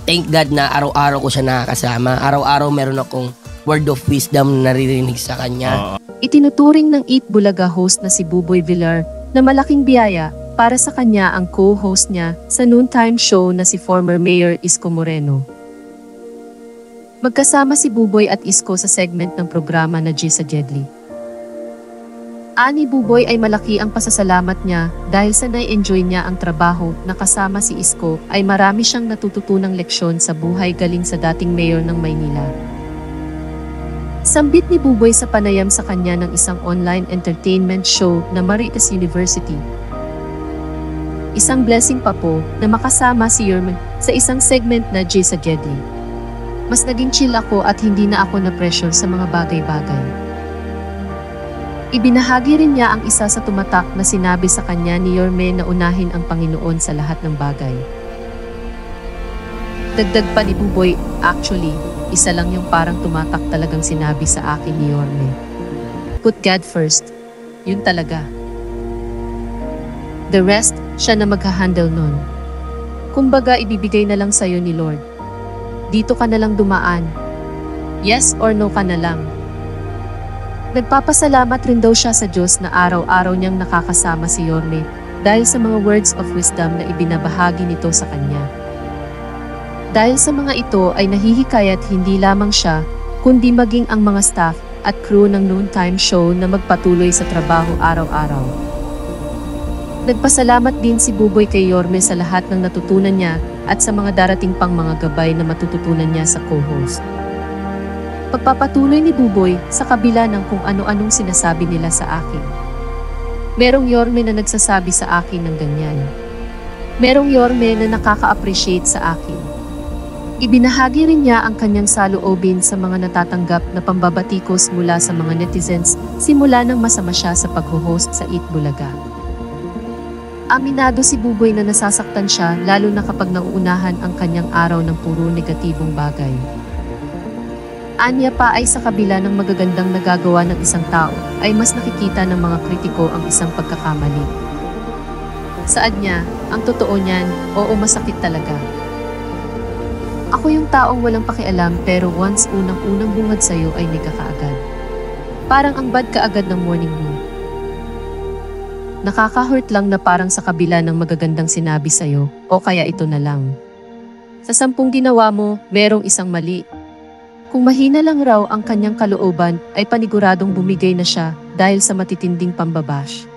thank God na araw-araw ko siya nakakasama. Araw-araw meron akong word of wisdom na naririnig sa kanya. Itinuturing ng Eat Bulaga host na si Buboy Villar na malaking biyaya para sa kanya ang co-host niya sa noontime show na si former Mayor Isko Moreno. Magkasama si Buboy at Isko sa segment ng programa na G sa Jedli. Ani Buboy ay malaki ang pasasalamat niya dahil sa nai-enjoy niya ang trabaho na kasama si Isko ay marami siyang natututunang leksyon sa buhay galing sa dating mayor ng Maynila. Sambit ni Buboy sa panayam sa kanya ng isang online entertainment show na Marites University. Isang blessing pa po na makasama si Yerman sa isang segment na J sa Jedli. Mas naging chill ako at hindi na ako na-pressure sa mga bagay-bagay. Ibinahagi rin niya ang isa sa tumatak na sinabi sa kanya ni Yorme na unahin ang Panginoon sa lahat ng bagay. Dagdag pa ni Buboy, actually, isa lang yung parang tumatak talagang sinabi sa akin ni Yorme. Put God first. Yun talaga. The rest, siya na magha-handle nun. Kumbaga ibibigay na lang sa'yo ni Lord. Dito ka na lang dumaan. Yes or no ka na lang. Nagpapasalamat rin daw siya sa Diyos na araw-araw niyang nakakasama si Yorme dahil sa mga words of wisdom na ibinabahagi nito sa kanya. Dahil sa mga ito ay nahihikayat hindi lamang siya, kundi maging ang mga staff at crew ng noontime show na magpatuloy sa trabaho araw-araw. Nagpasalamat din si Buboy kay Yorme sa lahat ng natutunan niya at sa mga darating pang mga gabay na matututunan niya sa co-host. Pagpapatuloy ni Buboy sa kabila ng kung ano-anong sinasabi nila sa akin. Merong Yorme na nagsasabi sa akin ng ganyan. Merong Yorme na nakaka-appreciate sa akin. Ibinahagi rin niya ang kanyang saloobin sa mga natatanggap na pambabatikos mula sa mga netizens simula nang masama siya sa pag-host sa Eat Bulaga. Aminado si Buboy na nasasaktan siya lalo na kapag nauunahan ang kanyang araw ng puro negatibong bagay. Anya pa ay sa kabila ng magagandang nagagawa ng isang tao ay mas nakikita ng mga kritiko ang isang pagkakamali. Saad niya, ang totoo niyan, oo masakit talaga. Ako yung taong walang pakialam pero once unang-unang bungad sa'yo ay nega kaagad. Parang ang bad kaagad ng morning mo. Nakaka-hurt lang na parang sa kabila ng magagandang sinabi sa'yo o kaya ito na lang. Sa 10 ginawa mo, merong isang mali. Kung mahina lang raw ang kanyang kalooban ay paniguradong bumigay na siya dahil sa matitinding pambabash.